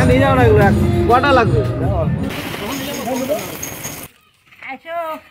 নিয়ে যাও না এগুলো কটা লাগবে।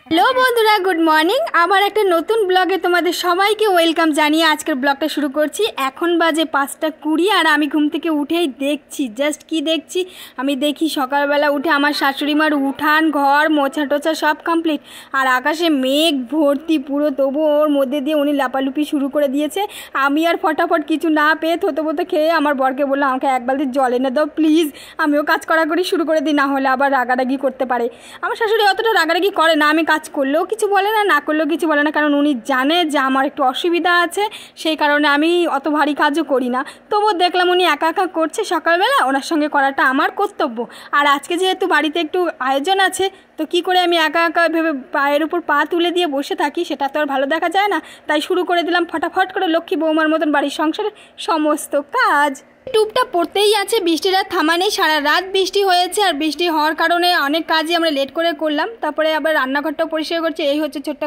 হ্যালো বন্ধুরা, গুড মর্নিং। আবার একটা নতুন ব্লগে তোমাদের সবাইকে ওয়েলকাম জানিয়ে আজকের ব্লগটা শুরু করছি। এখন বাজে 5:20 আর আমি ঘুম থেকে উঠেই দেখছি, জাস্ট কি দেখছি, আমি দেখি সকালবেলা উঠে আমার শাশুড়িমার উঠান ঘর মোছা টোছা সব কমপ্লিট, আর আকাশে মেঘ ভর্তি পুরো, তবু ওর মধ্যে দিয়ে উনি লাপালুপি শুরু করে দিয়েছে। আমি আর ফটাফট কিছু না পেয়ে থতো খেয়ে আমার বরকে বললাম আমাকে এক বালতি জল এনে দাও প্লিজ, আমিও কাজ করি শুরু করে দিই, না হলে আবার রাগারাগি করতে পারে। আমার শাশুড়ি অতটা রাগারাগি করে না, আমি কাজ করলেও কিছু বলে না, না করলেও কিছু বলে না, কারণ উনি জানে যে আমার একটু অসুবিধা আছে, সেই কারণে আমি অত ভারী কাজও করি না। তবুও দেখলাম উনি একা একা করছে সকালবেলা, ওনার সঙ্গে করাটা আমার কর্তব্য। আর আজকে যেহেতু বাড়িতে একটু আয়োজন আছে, তো কি করে আমি একা একা ভেবে পায়ের উপর পা তুলে দিয়ে বসে থাকি, সেটা তো আর ভালো দেখা যায় না। তাই শুরু করে দিলাম ফটাফট করে লক্ষ্মী বৌমার মতন বাড়ির সংসারের সমস্ত কাজ। টুপটা পড়তেই আছে, বৃষ্টির আর থামা নেই, সারা রাত বৃষ্টি হয়েছে, আর বৃষ্টি হওয়ার কারণে অনেক কাজই আমরা লেট করে করলাম। তারপরে আবার রান্নাঘরটাও পরিষ্কার করছে। এই হচ্ছে ছোট্ট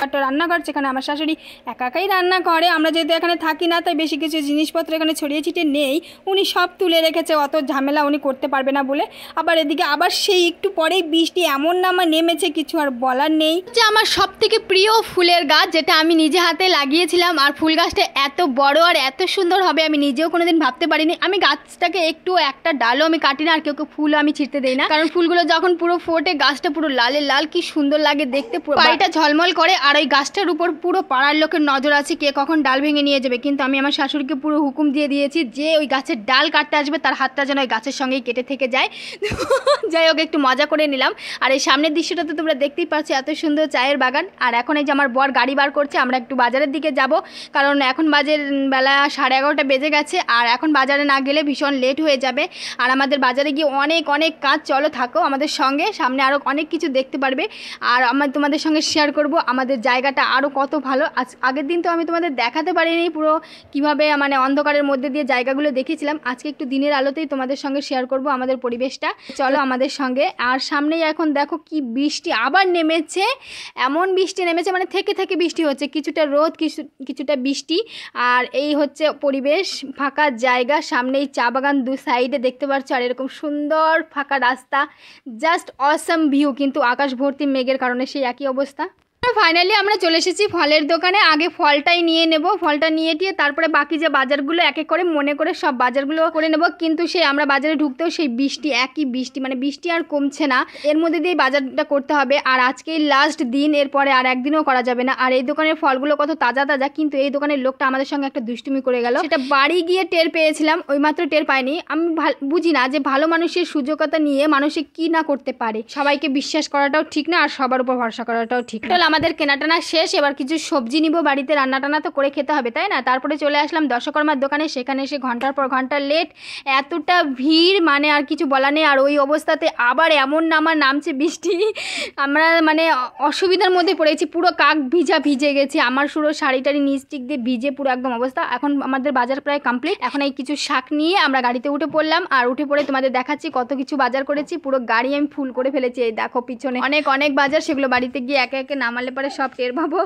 একটা রান্নাঘর, যেখানে আমার শাশুড়ি একা একাই রান্না করে। আমরা যেহেতু এখানে থাকি না, তাই বেশি কিছু জিনিসপত্র এখানে ছড়িয়ে ছিটিয়ে নেই, উনি সব তুলে রেখেছে, অত ঝামেলা উনি করতে পারবে না বলে। আবার এদিকে আবার সেই একটু পরেই বৃষ্টি এমন নামা নেমেছে, কিছু আর বলার নেই। যে আমার সব থেকে প্রিয় ফুলের গাছ, যেটা আমি নিজে হাতে লাগিয়েছিলাম, আর ফুল গাছটা এত বড় আর এত সুন্দর হবে আমি নিজেও কোনোদিন ভাবতে পারিনি। আমি গাছটাকে একটু একটা ডালও আমি কাটি না, আর কেউ ফুল আমি ছিঁড়তে দেই না, কারণ ফুলগুলো যখন পুরো ফোটে গাছটা পুরো লালে লাল, কি সুন্দর লাগে দেখতে, পুরো বাড়িটা ঝলমল করে। আর ওই গাছটার উপর পুরো পাড়ার লোকের নজর আছে, কে কখন ডাল ভেঙে নিয়ে যাবে। কিন্তু আমি আমার শাশুড়িকে পুরো হুকুম দিয়ে দিয়েছি যে ওই গাছের ডাল কাটতে আসবে তার হাতটা যেন ওই গাছের সঙ্গেই কেটে থেকে যায়। যাই হোক, একটু মজা করে নিলাম। আর এই সামনের দৃশ্যটা তো তোমরা দেখতেই পাচ্ছ, এত সুন্দর চায়ের বাগান। আর এখন এই যে আমার বর গাড়ি বার করছে, আমরা একটু বাজারের দিকে যাব, কারণ এখন বেলা 11:30 বেজে গেছে, আর এখন বাজারে না গেলে ভীষণ লেট হয়ে যাবে। আর আমাদের বাজারে গিয়ে অনেক অনেক কাজ, চলো থাকো আমাদের সঙ্গে, সামনে আরও অনেক কিছু দেখতে পারবে। আর আমার তোমাদের সঙ্গে শেয়ার করব আমাদের জায়গাটা আরও কত ভালো। আগের দিন তো আমি তোমাদের দেখাতে পারিনি পুরো কিভাবে মানে অন্ধকারের মধ্যে দিয়ে জায়গাগুলো দেখেছিলাম। আজকে একটু দিনের আলোতেই তোমাদের সঙ্গে শেয়ার করব আমাদের পরিবেশটা, চলো আমাদের সঙ্গে। আর সামনেই এখন দেখো কি বৃষ্টি আবার নেমেছে, এমন বৃষ্টি নেমেছে মানে থেকে থেকে বৃষ্টি হচ্ছে, কিছুটা রোদ কিছুটা বৃষ্টি। আর এই হচ্ছে পরিবেশ, ফাঁকা জায়গা, সামনেই চা বাগান দু সাইডে দেখতে পাচ্ছ, আর এরকম সুন্দর ফাঁকা রাস্তা, জাস্ট অসাম ভিউ। কিন্তু আকাশ ভর্তি মেঘের কারণে সেই একই অবস্থা। ফাইনালি আমরা চলে এসেছি ফলের দোকানে। আগে ফলটাই নিয়ে নেব, ফলটা নিয়ে দিয়ে তারপরে বাকি যে বাজারগুলো এক এক করে মনে করে সব বাজারগুলো করে নেব। কিন্তু সেই আমরা বাজারে ঢুকতেও সেই বৃষ্টি, একই বৃষ্টি, মানে বৃষ্টি আর কমছে না, এর মধ্যে দিয়েই বাজারটা করতে হবে। আর আজকেই লাস্ট দিন, এরপরে আর একদিনও করা যাবে না। আর এই দোকানের ফলগুলো কত তাজা তাজা, কিন্তু এই দোকানের লোকটা আমাদের সঙ্গে একটা দুষ্টুমি করে গেল, সেটা বাড়ি গিয়ে টের পেয়েছিলাম, ওই মাত্র টের পাইনি। আমি বুঝি না যে ভালো মানুষের সুযোগতা নিয়ে মানুষে কি না করতে পারে। সবাইকে বিশ্বাস করাটাও ঠিক না, আর সবার উপর ভরসা করাটাও ঠিক না। আমাদের কেনাটানা শেষ, এবার কিছু সবজি নিব, বাড়িতে রান্নাটানা তো করে খেতে হবে, তাই না। তারপরে চলে আসলাম দশকর্মার দোকানে, সেখানে এসে ঘন্টার পর ঘন্টা লেট, এতটা ভিড় মানে আর কিছু বলা নেই। আর ওই অবস্থাতে আবার এমন নামছে বৃষ্টি, আমরা মানে অসুবিধার মধ্যে পড়েছি, পুরো কাক ভিজে গেছি, আমার পুরো শাড়িটারি নিচটিক দিয়ে ভিজে পুরো একদম অবস্থা। এখন আমাদের বাজার প্রায় কমপ্লিট, এখন এই কিছু শাক নিয়ে আমরা গাড়িতে উঠে পড়লাম। আর উঠে পড়ে তোমাদের দেখাচ্ছি কত কিছু বাজার করেছি, পুরো গাড়ি আমি ফুল করে ফেলেছি। এই দেখো পিছনে অনেক অনেক বাজার, সেগুলো বাড়িতে গিয়ে একে একে নামালে পরে সব টের পাবো।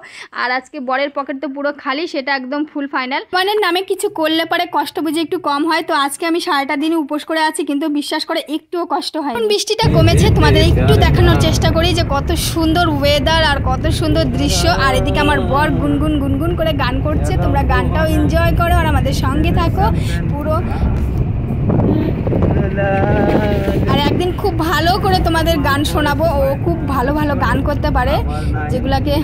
আর আজকে বরের পকেট তো পুরো খালি, সেটা একদম ফুল ফাইনাল। মানে নামে কিছু করলে পরে কষ্ট বুঝে একটু কম হয়, তো আজকে আমি সারাটা দিন উপোস করে আছি, কিন্তু বিশ্বাস করে একটুও কষ্ট হয়। বৃষ্টিটা কমেছে, তোমাদের একটু দেখানোর চেষ্টা করি যে কত সুন্দর ওয়েদার আর কত সুন্দর দৃশ্য। আর এদিকে আমার বর গুনগুন গুনগুন করে গান করছে, তোমরা গানটাও এনজয় করো আর আমাদের সঙ্গে থাকো পুরো। আর একদিন খুব ভালো করে তোমাদের গান শোনাবো, ও খুব ভালো ভালো গান করতে পারে, যেগুলাকে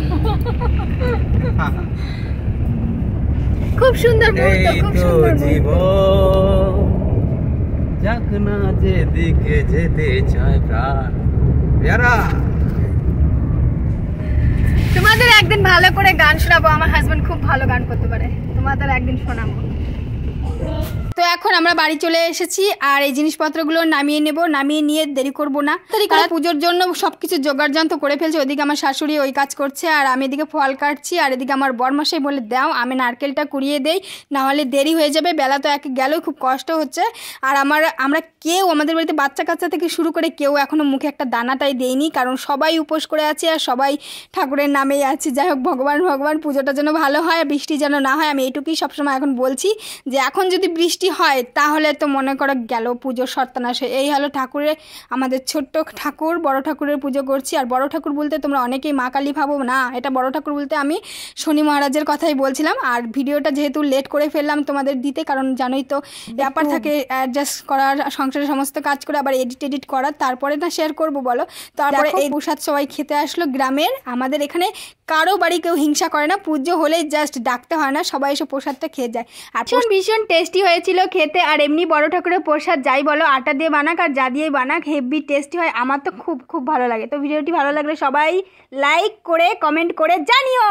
খুব সুন্দর মুহূর্ত, খুব সুন্দর যাক না যেদিকে যেতে চায় প্রাণ। তোমাদের একদিন ভালো করে গান শোনাবো, আমার হাজবেন্ড খুব ভালো গান করতে পারে, তোমাদের একদিন শোনাবো। তো এখন আমরা বাড়ি চলে এসেছি আর এই জিনিসপত্রগুলো নামিয়ে নেব, নামিয়ে নিয়ে দেরি করব না। তারা পুজোর জন্য সব কিছু জোগাড় যন্ত্র করে ফেলছে। ওদিকে আমার শাশুড়ি ওই কাজ করছে আর আমি এদিকে ফল কাটছি, আর এদিকে আমার বরমশাই বলে দাও আমি নারকেলটা কুড়িয়ে দেই, নাহলে দেরি হয়ে যাবে, বেলা তো এক গেলেও খুব কষ্ট হচ্ছে। আর আমরা কেউ আমাদের বাড়িতে বাচ্চা কাচ্চা থেকে শুরু করে কেউ এখনও মুখে একটা দানাটাই দেয়নি, কারণ সবাই উপোস করে আছে আর সবাই ঠাকুরের নামেই আছে। যাই হোক ভগবান পুজোটা যেন ভালো হয়, বৃষ্টি যেন না হয়, আমি এইটুকুই সবসময় এখন বলছি যে এখন যদি বৃষ্টি হয় তাহলে তো মনে করো গেল পুজোর সর্বনাশ হয়। এই হলো ঠাকুরের, আমাদের ছোট্ট ঠাকুর, বড় ঠাকুরের পুজো করছি। আর বড় ঠাকুর বলতে তোমরা অনেকেই মা কালী ভাবো না, এটা বড় ঠাকুর বলতে আমি শনি মহারাজের কথাই বলছিলাম। আর ভিডিওটা যেহেতু লেট করে ফেললাম তোমাদের দিতে, কারণ জানোই তো ব্যাপার থাকে অ্যাডজাস্ট করার, সংসারের সমস্ত কাজ করে আবার এডিট করার, তারপরে না শেয়ার করবো বলো। তারপরে এই প্রসাদ সবাই খেতে আসলো গ্রামের। আমাদের এখানে কারো বাড়ি কেউ হিংসা করে না, পুজো হলেই জাস্ট ডাকতে হয় না, সবাই এসে প্রসাদটা খেয়ে যায়। আর ভীষণ টেস্টি হয়েছিল খেতে। আর এমনি বড় ঠাকুরের প্রসাদ যাই বলো আটা দিয়ে বানাক আর যা দিয়েই বানাক হেভি টেস্টি হয়, আমার তো খুব ভালো লাগে। তো ভিডিওটি ভালো লাগলে সবাই লাইক করে কমেন্ট করে জানিও।